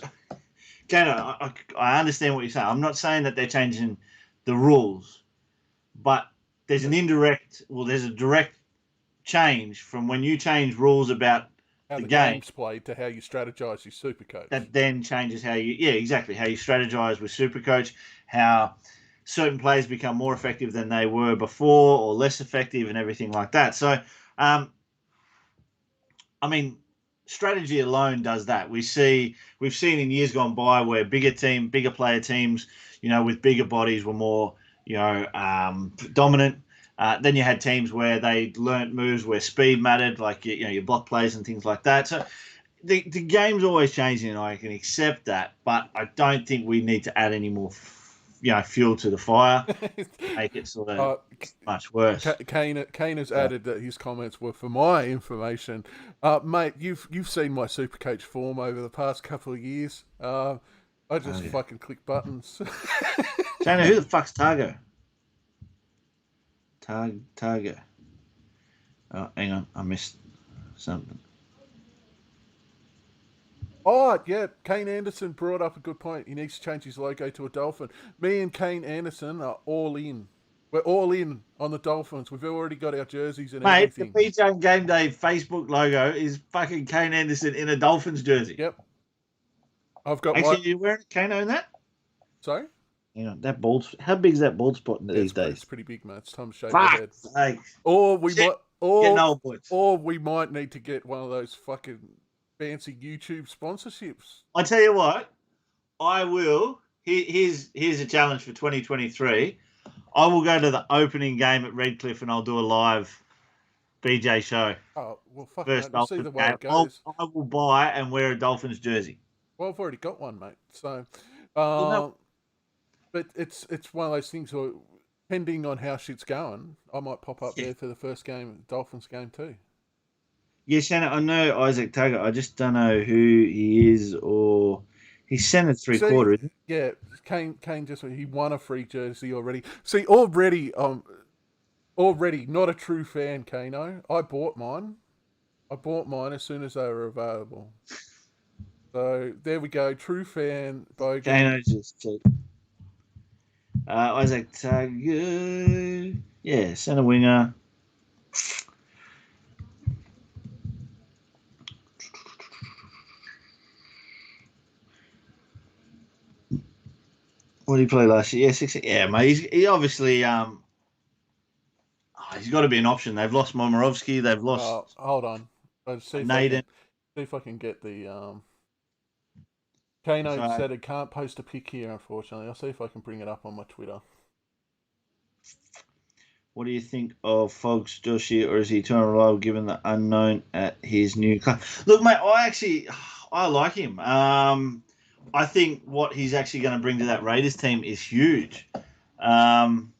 Jano, I understand what you're saying. I'm not saying that they're changing the rules, but there's a direct change from when you change rules about how the game's played to how you strategize your Supercoach. That then changes how you strategize with Supercoach, how certain players become more effective than they were before or less effective and everything like that. So, I mean, strategy alone does that. We've seen in years gone by where bigger player teams, with bigger bodies were more, dominant. Then you had teams where they learnt moves where speed mattered, like your block plays and things like that. So the game's always changing, and I can accept that, but I don't think we need to add any more, fuel to the fire, make it sort of much worse. Kane has added that his comments were for my information. Mate, you've seen my Supercoach form over the past couple of years. I just fucking click buttons. Jana, who the fuck's Targo? Targo. Oh, hang on, I missed something. Oh, yeah, Kane Anderson brought up a good point. He needs to change his logo to a dolphin. Me and Kane Anderson are all in. We're all in on the Dolphins. We've already got our jerseys and everything. Mate, the PJ Game Day Facebook logo is fucking Kane Anderson in a Dolphins jersey. Yep. I've got Actually, you wearing Kano in that? Sorry? Hang on, that bald... How big is that bald spot these days? It's pretty big, mate. It's time to shave your head. Thanks. Or we might need to get one of those fucking fancy YouTube sponsorships. I tell you what, I will. Here's a challenge for 2023. I will go to the opening game at Redcliffe and I'll do a live BJ show. Oh, well, fuck, First mate. We'll see Dolphins the way game. it goes. I will buy and wear a Dolphins jersey. Well, I've already got one, mate. So, Well, no. but it's one of those things where, depending on how shit's going, I might pop up Yeah. there for the first game, Dolphins game too. Yeah, Shannon, I know Isaac Taggart. I just don't know who he is or he's centre three-quarter, isn't he? Yeah, Kane he won a free jersey already. See, already not a true fan, Kano. I bought mine as soon as they were available. So there we go, true fan, Bogan. Kano's just cheap. Isaac Taggart. Yeah, centre winger. What did he play last year? Yeah, 16. Yeah, mate. He obviously he's got to be an option. They've lost Momorovsky. They've lost. Hold on. Let's see Naden. if I can get the. Kano said it can't post a pic here, unfortunately. I'll see if I can bring it up on my Twitter. What do you think of Fogs Joshi, or is he too unreliable given the unknown at his new club? Look, mate, I like him. I think what he's actually going to bring to that Raiders team is huge. And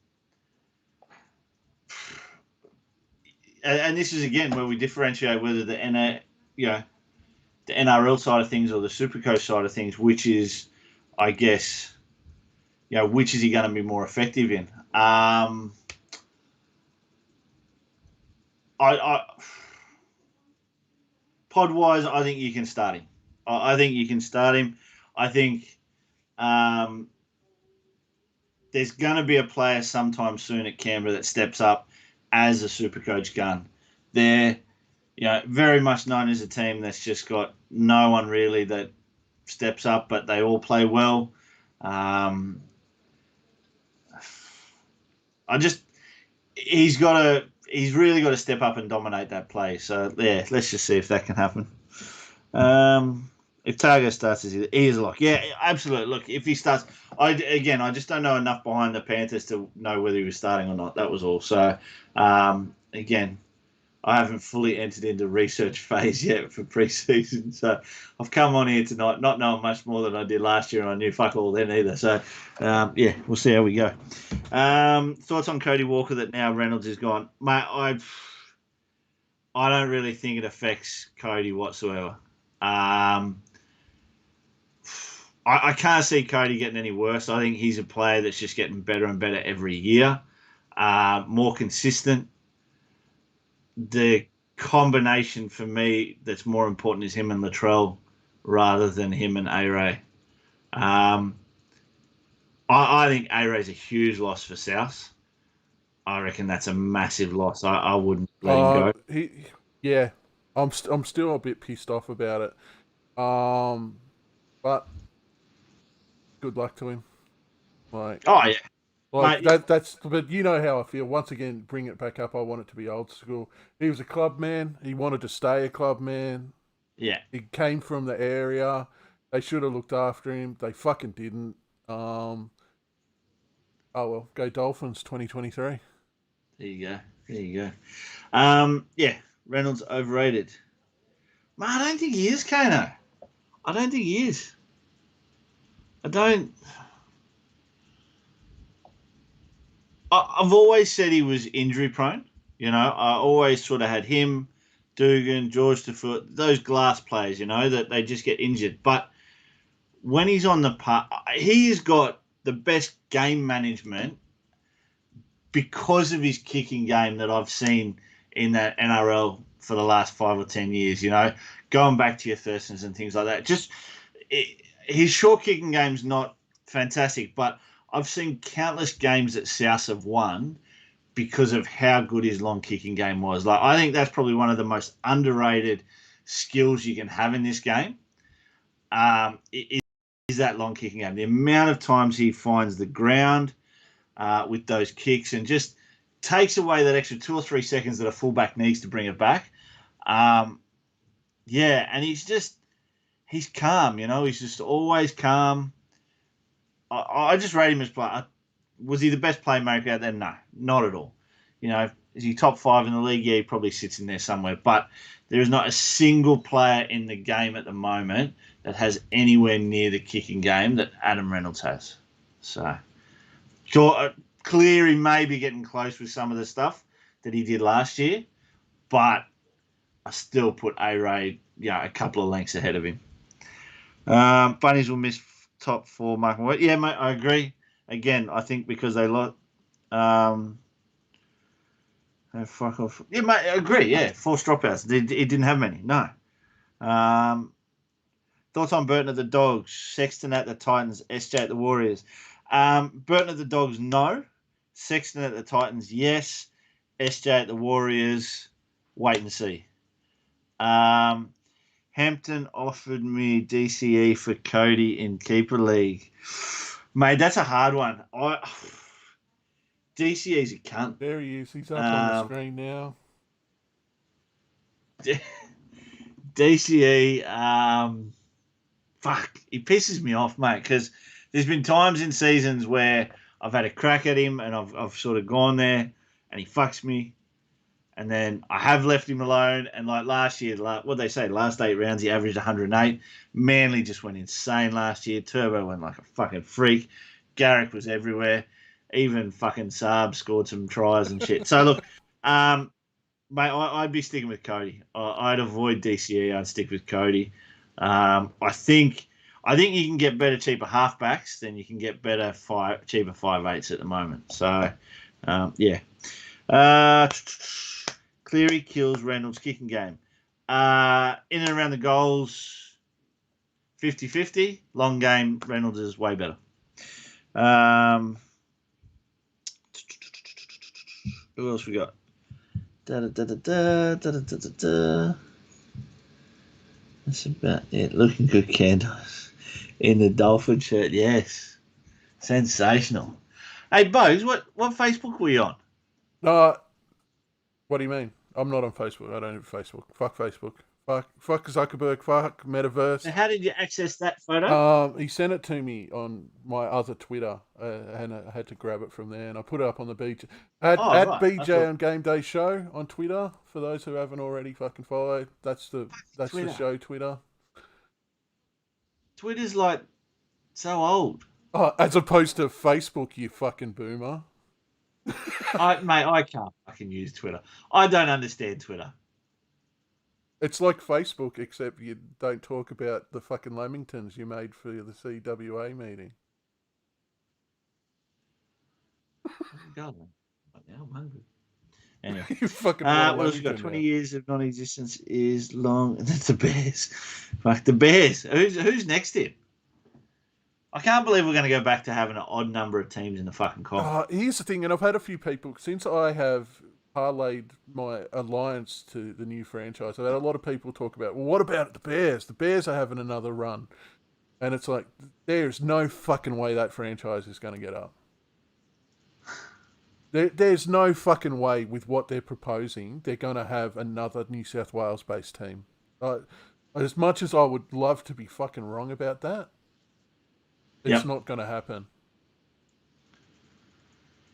this is again where we differentiate whether the NRL side of things or the Supercoach side of things, which is, I guess, which is he going to be more effective in? Pod wise, I think you can start him. I think you can start him. I think there's going to be a player sometime soon at Canberra that steps up as a Supercoach gun. They're very much known as a team that's just got no one really that steps up, but they all play well. He's really got to step up and dominate that play. So yeah, let's just see if that can happen. If Targo starts, he is a lock. Yeah, absolutely. Look, if he starts, I just don't know enough behind the Panthers to know whether he was starting or not. That was all. So again, I haven't fully entered into research phase yet for preseason. So I've come on here tonight not knowing much more than I did last year, and I knew fuck all then either. So yeah, we'll see how we go. Thoughts on Cody Walker that now Reynolds is gone? Mate, I don't really think it affects Cody whatsoever. I can't see Cody getting any worse. I think he's a player that's just getting better and better every year, more consistent. The combination for me that's more important is him and Latrell rather than him and A-Ray. I think A-Ray's a huge loss for South. I reckon that's a massive loss. I wouldn't let him go. I'm still a bit pissed off about it. But good luck to him. Oh yeah. Like but you know how I feel. Once again, bring it back up. I want it to be old school. He was a club man. He wanted to stay a club man. Yeah. He came from the area. They should have looked after him. They fucking didn't. Oh well, go Dolphins 2023. There you go. Yeah, Reynolds overrated. Man, I don't think he is, Kano. I don't think he is. I've always said he was injury prone. I always sort of had him, Dugan, George DeFoot, those glass players, that they just get injured. But when he's on the park, he's got the best game management because of his kicking game that I've seen in that NRL for the last 5 or 10 years, going back to your Thurstons and things like that. His short kicking game's not fantastic, but I've seen countless games that South have won because of how good his long kicking game was. Like, I think that's probably one of the most underrated skills you can have in this game. Is that long kicking game. The amount of times he finds the ground with those kicks and just takes away that extra 2 or 3 seconds that a fullback needs to bring it back. And he's calm, he's just always calm. I just rate him as player. Was he the best playmaker out there? No, not at all. is he top 5 in the league? Yeah, he probably sits in there somewhere. But there is not a single player in the game at the moment that has anywhere near the kicking game that Adam Reynolds has. So, sure, Cleary may be getting close with some of the stuff that he did last year, but I still put A-Ray, a couple of lengths ahead of him. Bunnies will miss top 4, Mark. Yeah, mate, I agree. Again, I think because they lost. Fuck off. Yeah, mate, I agree. Yeah, 4 dropouts. He didn't have many. No. Thoughts on Burton at the Dogs, Sexton at the Titans, SJ at the Warriors. Burton at the Dogs, no. Sexton at the Titans, yes. SJ at the Warriors, wait and see. Hampton offered me DCE for Cody in Keeper League. Mate, that's a hard one. DCE's a cunt. There he is. He's up on the screen now. DCE, fuck, he pisses me off, mate, because there's been times in seasons where I've had a crack at him and I've sort of gone there and he fucks me. And then I have left him alone. And like last year, what they say, last 8 rounds, he averaged 108. Manly just went insane last year. Turbo went like a fucking freak. Garrick was everywhere. Even fucking Saab scored some tries and shit. So look, mate, I'd be sticking with Cody. I'd avoid DCE. I'd stick with Cody. I think you can get better, cheaper halfbacks than you can get better, cheaper 5'8" at the moment. So, yeah. Cleary kills Reynolds' kicking game. In and around the goals, 50-50. Long game, Reynolds is way better. Who else we got? That's about it. Looking good, Candace. In the Dolphin shirt, yes. Sensational. Hey, Bogues, what Facebook were you on? What do you mean? I'm not on Facebook. I don't have Facebook. Fuck Facebook. Fuck Zuckerberg. Fuck Metaverse. So how did you access that photo? He sent it to me on my other Twitter, and I had to grab it from there, and I put it up on the BJ at BJ on Game Day Show on Twitter. For those who haven't already fucking followed, that's the show Twitter. Twitter's like so old. Oh, as opposed to Facebook, you fucking boomer. I can't fucking use Twitter. I don't understand Twitter. It's like Facebook, except you don't talk about the fucking Lamingtons you made for the CWA meeting. God, I'm hungry. Anyway, you fucking. What else we got? 20 years of non-existence is long. That's the Bears. Fuck the Bears. Who's next in? I can't believe we're going to go back to having an odd number of teams in the fucking comp. Here's the thing, and I've had a few people, since I have parlayed my alliance to the new franchise, I've had a lot of people talk about, well, what about the Bears? The Bears are having another run. And it's like, there's no fucking way that franchise is going to get up. There's no fucking way with what they're proposing, they're going to have another New South Wales-based team. As much as I would love to be fucking wrong about that, it's not going to happen.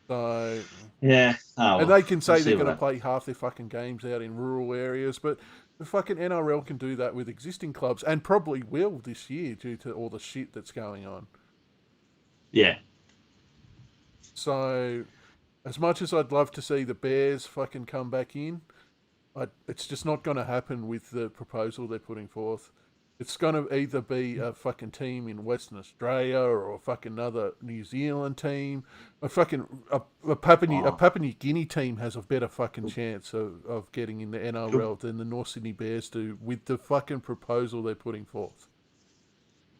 So yeah, and they can say they're going to play half their fucking games out in rural areas, but the fucking NRL can do that with existing clubs, and probably will this year due to all the shit that's going on. Yeah. So, as much as I'd love to see the Bears fucking come back in, it's just not going to happen with the proposal they're putting forth. It's going to either be a fucking team in Western Australia or a fucking another New Zealand team. A Papua New Guinea team has a better fucking chance of getting in the NRL than the North Sydney Bears do with the fucking proposal they're putting forth.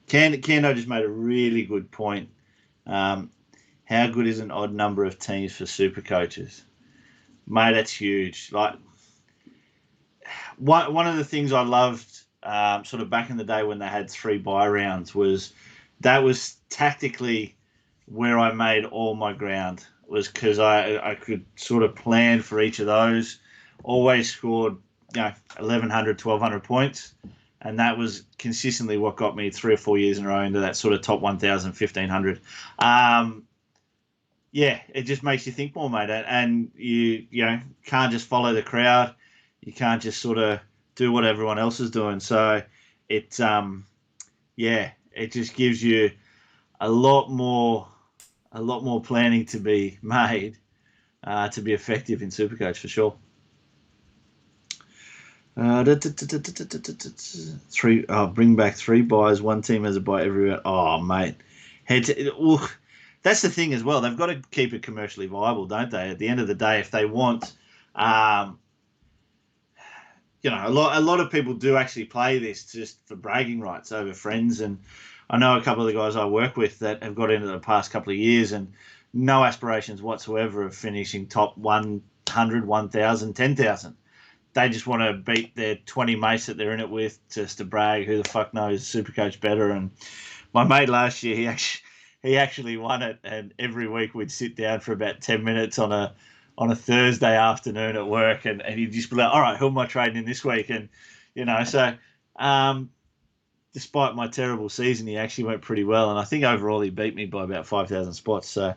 Kendo just made a really good point. How good is an odd number of teams for super coaches? Mate, that's huge. Like, one of the things I loved sort of back in the day when they had 3 bye rounds was tactically where I made all my ground, was because I could sort of plan for each of those, always scored 1,100, 1,200 points, and that was consistently what got me 3 or 4 years in a row into that sort of top 1,000, 1,500. yeah, it just makes you think more, mate. And you can't just follow the crowd. You can't just sort of do what everyone else is doing. So it it just gives you a lot more planning to be made to be effective in Supercoach for sure. Bring back 3 buys. One team has a buy everywhere. Oh, mate. That's the thing as well. They've got to keep it commercially viable, don't they? At the end of the day, if they want, a lot of people do actually play this just for bragging rights over friends. And I know a couple of the guys I work with that have got into the past couple of years and no aspirations whatsoever of finishing top 100, 1,000, 10,000. They just want to beat their 20 mates that they're in it with just to brag. Who the fuck knows Supercoach better? And my mate last year, he actually won it, and every week we'd sit down for about 10 minutes on a Thursday afternoon at work, and he'd just be like, all right, who am I trading in this week? And, despite my terrible season, he actually went pretty well. And I think overall he beat me by about 5,000 spots. So,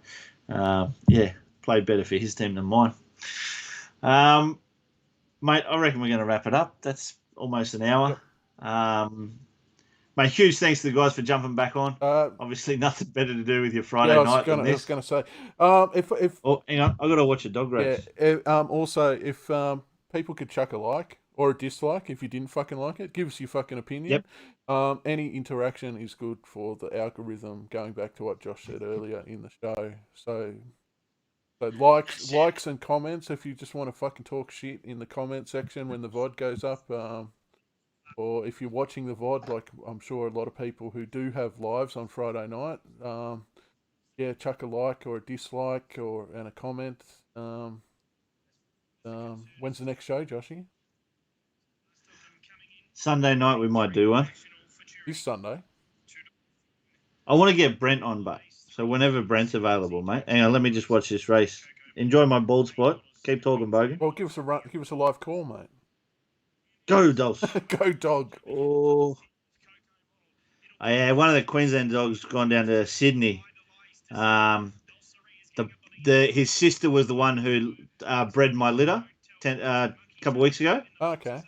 played better for his team than mine. Mate, I reckon we're going to wrap it up. That's almost an hour. Yep. Mate, huge thanks to the guys for jumping back on. Obviously, nothing better to do with your Friday night than this. I was going to say, if hang on, I've got to watch a dog race. Yeah. Also, if people could chuck a like or a dislike if you didn't fucking like it, give us your fucking opinion. Yep. Any interaction is good for the algorithm. Going back to what Josh said earlier in the show, so likes and comments if you just want to fucking talk shit in the comment section when the VOD goes up. Or if you're watching the VOD, like I'm sure a lot of people who do have lives on Friday night, chuck a like or a dislike and a comment. When's the next show, Joshy? Sunday night we might do one. This Sunday. I want to get Brent on, but so whenever Brent's available, mate. Hang on, let me just watch this race. Enjoy my bald spot. Keep talking, Bogan. Well, give us a live call, mate. Go dogs. Go dog. Oh, yeah. One of the Queensland dogs gone down to Sydney. His sister was the one who bred my litter a couple of weeks ago. Okay.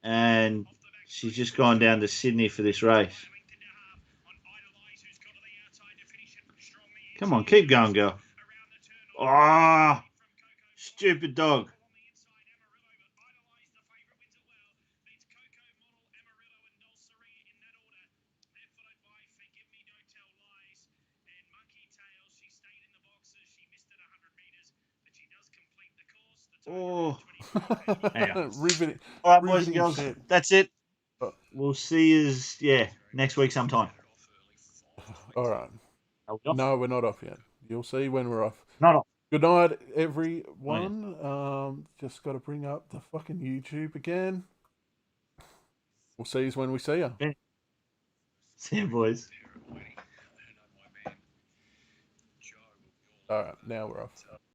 And she's just gone down to Sydney for this race. Come on, keep going, girl. Oh, stupid dog. Oh, riveting. All right, boys and girls, that's it. We'll see you, next week sometime. All right. No, we're not off yet. You'll see when we're off. Not off. Good night, everyone. Just got to bring up the fucking YouTube again. We'll see you when we see you. See you, boys. All right, now we're off.